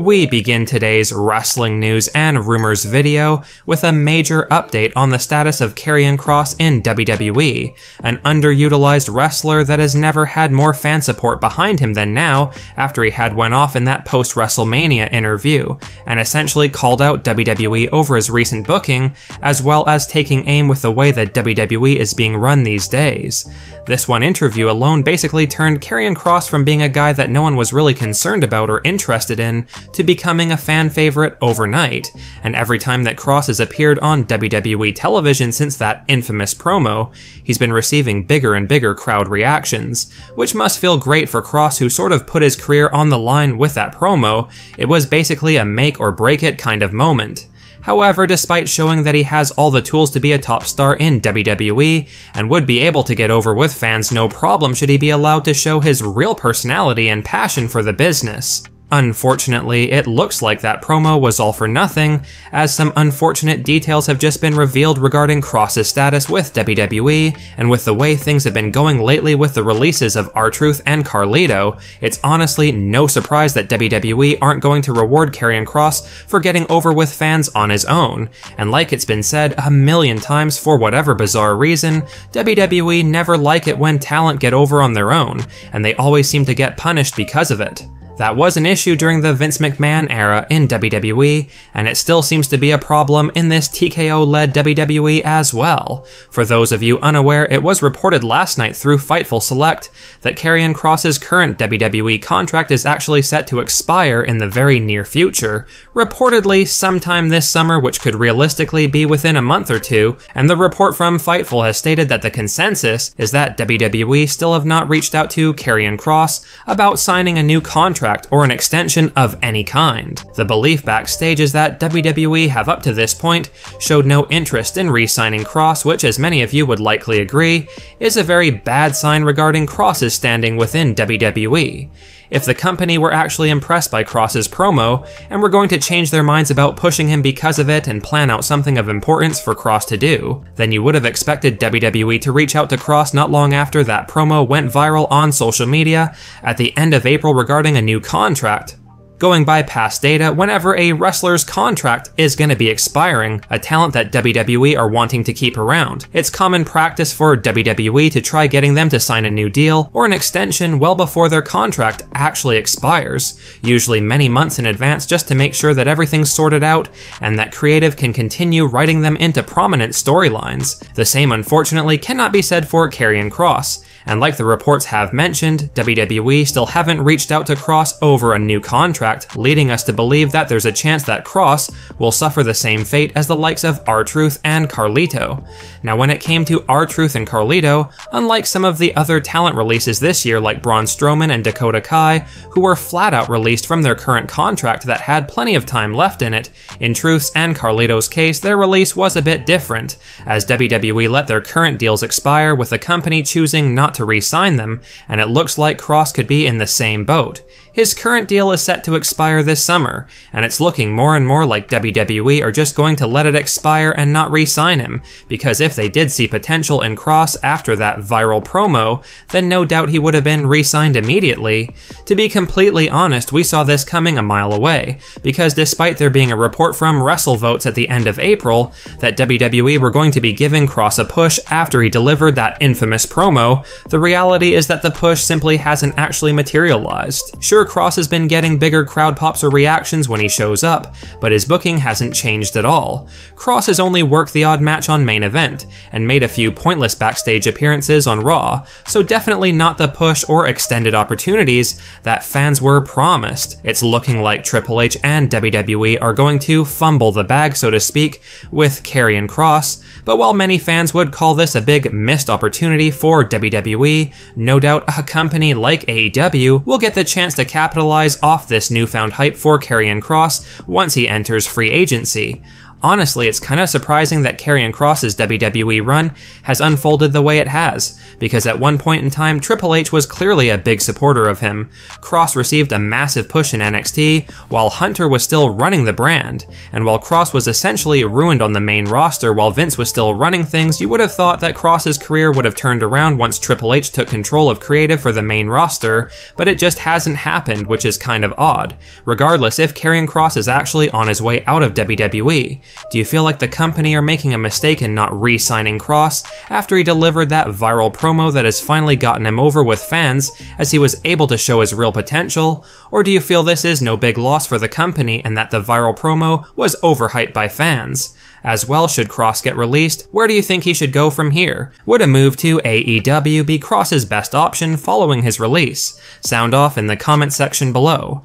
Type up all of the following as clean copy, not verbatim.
We begin today's wrestling news and rumors video with a major update on the status of Karrion Kross in WWE, an underutilized wrestler that has never had more fan support behind him than now after he had went off in that post-WrestleMania interview, and essentially called out WWE over his recent booking, as well as taking aim with the way that WWE is being run these days. This one interview alone basically turned Karrion Kross from being a guy that no one was really concerned about or interested in to becoming a fan favorite overnight, and every time that Kross has appeared on WWE television since that infamous promo, he's been receiving bigger and bigger crowd reactions, which must feel great for Kross, who sort of put his career on the line with that promo. It was basically a make or break it kind of moment. However, despite showing that he has all the tools to be a top star in WWE, and would be able to get over with fans no problem should he be allowed to show his real personality and passion for the business. Unfortunately, it looks like that promo was all for nothing, as some unfortunate details have just been revealed regarding Kross's status with WWE, and with the way things have been going lately with the releases of R-Truth and Carlito, it's honestly no surprise that WWE aren't going to reward Karrion Kross for getting over with fans on his own, and like it's been said a million times, for whatever bizarre reason, WWE never like it when talent get over on their own, and they always seem to get punished because of it. That was an issue during the Vince McMahon era in WWE, and it still seems to be a problem in this TKO-led WWE as well. For those of you unaware, it was reported last night through Fightful Select that Karrion Kross's current WWE contract is actually set to expire in the very near future, reportedly sometime this summer, which could realistically be within a month or two, and the report from Fightful has stated that the consensus is that WWE still have not reached out to Karrion Kross about signing a new contract or an extension of any kind. The belief backstage is that WWE have up to this point showed no interest in re-signing Kross, which, as many of you would likely agree, is a very bad sign regarding Kross's standing within WWE. If the company were actually impressed by Kross's promo, and were going to change their minds about pushing him because of it and plan out something of importance for Kross to do, then you would have expected WWE to reach out to Kross not long after that promo went viral on social media at the end of April regarding a new contract. Going by past data, whenever a wrestler's contract is going to be expiring, a talent that WWE are wanting to keep around, it's common practice for WWE to try getting them to sign a new deal or an extension well before their contract actually expires, usually many months in advance, just to make sure that everything's sorted out and that creative can continue writing them into prominent storylines. The same, unfortunately, cannot be said for Karrion Kross. And like the reports have mentioned, WWE still haven't reached out to Kross over a new contract, leading us to believe that there's a chance that Kross will suffer the same fate as the likes of R-Truth and Carlito. Now, when it came to R-Truth and Carlito, unlike some of the other talent releases this year like Braun Strowman and Dakota Kai, who were flat out released from their current contract that had plenty of time left in it, in Truth's and Carlito's case, their release was a bit different, as WWE let their current deals expire with the company choosing not to re-sign them, and it looks like Kross could be in the same boat. His current deal is set to expire this summer, and it's looking more and more like WWE are just going to let it expire and not re-sign him, because if they did see potential in Kross after that viral promo, then no doubt he would have been re-signed immediately. To be completely honest, we saw this coming a mile away, because despite there being a report from WrestleVotes at the end of April that WWE were going to be giving Kross a push after he delivered that infamous promo, the reality is that the push simply hasn't actually materialized. Sure, Kross has been getting bigger crowd pops or reactions when he shows up, but his booking hasn't changed at all. Kross has only worked the odd match on Main Event, and made a few pointless backstage appearances on Raw, so definitely not the push or extended opportunities that fans were promised. It's looking like Triple H and WWE are going to fumble the bag, so to speak, with Karrion Kross, but while many fans would call this a big missed opportunity for WWE, no doubt a company like AEW will get the chance to capitalize off this newfound hype for Karrion Kross once he enters free agency. Honestly, it's kinda surprising that Karrion Kross's WWE run has unfolded the way it has, because at one point in time, Triple H was clearly a big supporter of him. Kross received a massive push in NXT, while Hunter was still running the brand, and while Kross was essentially ruined on the main roster while Vince was still running things, you would have thought that Kross's career would have turned around once Triple H took control of creative for the main roster, but it just hasn't happened, which is kind of odd. Regardless, if Karrion Kross is actually on his way out of WWE, do you feel like the company are making a mistake in not re-signing Kross after he delivered that viral promo that has finally gotten him over with fans as he was able to show his real potential? Or do you feel this is no big loss for the company and that the viral promo was overhyped by fans? As well, should Kross get released, where do you think he should go from here? Would a move to AEW be Kross's best option following his release? Sound off in the comment section below.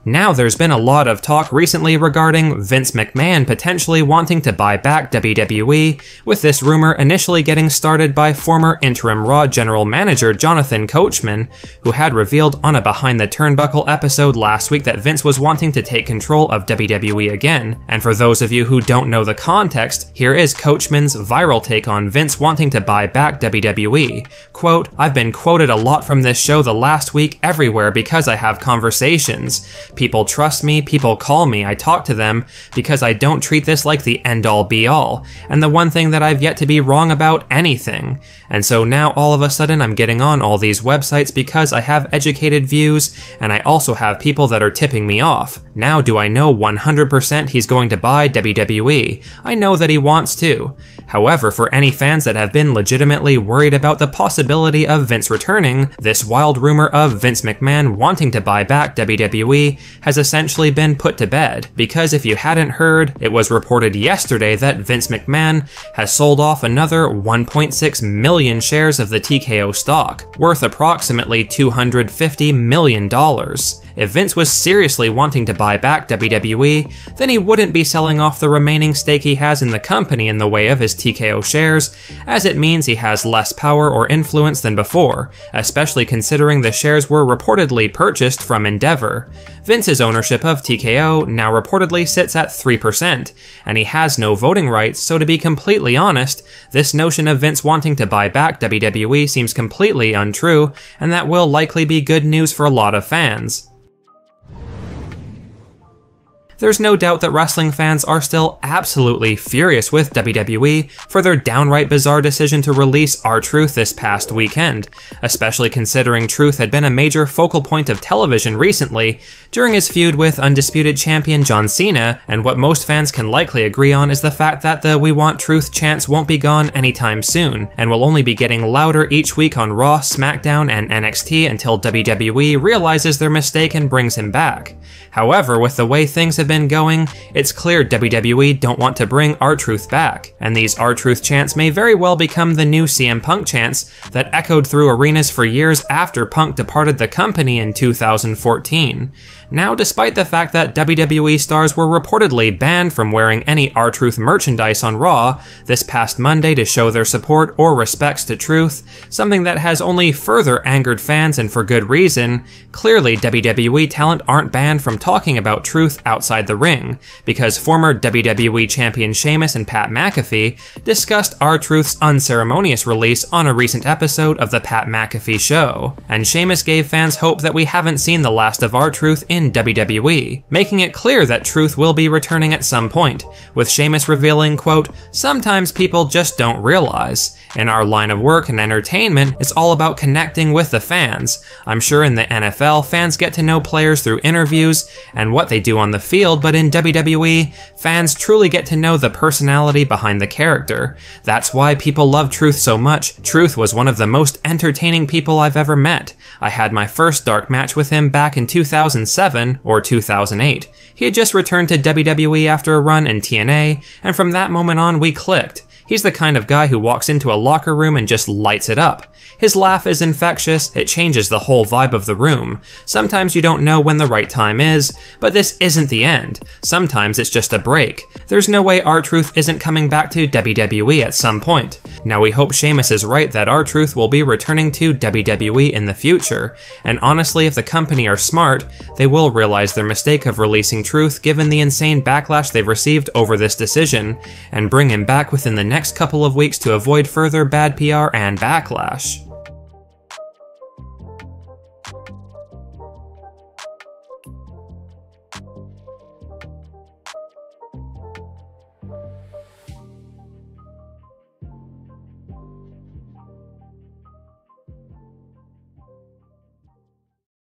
Now, there's been a lot of talk recently regarding Vince McMahon potentially wanting to buy back WWE, with this rumor initially getting started by former interim Raw general manager Jonathan Coachman, who had revealed on a Behind the Turnbuckle episode last week that Vince was wanting to take control of WWE again. And for those of you who don't know the context, here is Coachman's viral take on Vince wanting to buy back WWE. Quote, "I've been quoted a lot from this show the last week everywhere because I have conversations. People trust me, people call me, I talk to them, because I don't treat this like the end-all be-all, and the one thing that I've yet to be wrong about anything. And so now all of a sudden I'm getting on all these websites because I have educated views, and I also have people that are tipping me off. Now do I know 100% he's going to buy WWE? I know that he wants to. However, for any fans that have been legitimately worried about the possibility of Vince returning, this wild rumor of Vince McMahon wanting to buy back WWE has essentially been put to bed, because if you hadn't heard, it was reported yesterday that Vince McMahon has sold off another 1.6 million shares of the TKO stock, worth approximately $250 million. If Vince was seriously wanting to buy back WWE, then he wouldn't be selling off the remaining stake he has in the company in the way of his TKO shares, as it means he has less power or influence than before, especially considering the shares were reportedly purchased from Endeavor. Vince's ownership of TKO now reportedly sits at 3%, and he has no voting rights, so to be completely honest, this notion of Vince wanting to buy back WWE seems completely untrue, and that will likely be good news for a lot of fans. There's no doubt that wrestling fans are still absolutely furious with WWE for their downright bizarre decision to release R-Truth this past weekend, especially considering Truth had been a major focal point of television recently during his feud with Undisputed Champion John Cena, and what most fans can likely agree on is the fact that the "We Want Truth" chants won't be gone anytime soon, and will only be getting louder each week on Raw, SmackDown, and NXT until WWE realizes their mistake and brings him back. However, with the way things have been going, it's clear WWE don't want to bring R-Truth back, and these R-Truth chants may very well become the new CM Punk chants that echoed through arenas for years after Punk departed the company in 2014. Now, despite the fact that WWE stars were reportedly banned from wearing any R-Truth merchandise on Raw this past Monday to show their support or respects to Truth, something that has only further angered fans and for good reason, clearly WWE talent aren't banned from talking about Truth outside the ring, because former WWE champion Sheamus and Pat McAfee discussed R-Truth's unceremonious release on a recent episode of The Pat McAfee Show, and Sheamus gave fans hope that we haven't seen the last of R-Truth in WWE, making it clear that Truth will be returning at some point, with Sheamus revealing, quote, "Sometimes people just don't realize. In our line of work and entertainment, it's all about connecting with the fans. I'm sure in the NFL, fans get to know players through interviews and what they do on the field, but in WWE, fans truly get to know the personality behind the character. That's why people love Truth so much. Truth was one of the most entertaining people I've ever met. I had my first dark match with him back in 2007 or 2008. He had just returned to WWE after a run in TNA, and from that moment on we clicked. He's the kind of guy who walks into a locker room and just lights it up. His laugh is infectious, it changes the whole vibe of the room. Sometimes you don't know when the right time is, but this isn't the end. Sometimes it's just a break. There's no way R-Truth isn't coming back to WWE at some point. Now we hope Sheamus is right that R-Truth will be returning to WWE in the future, and honestly if the company are smart, they will realize their mistake of releasing Truth given the insane backlash they've received over this decision, and bring him back within the next couple of weeks to avoid further bad PR and backlash.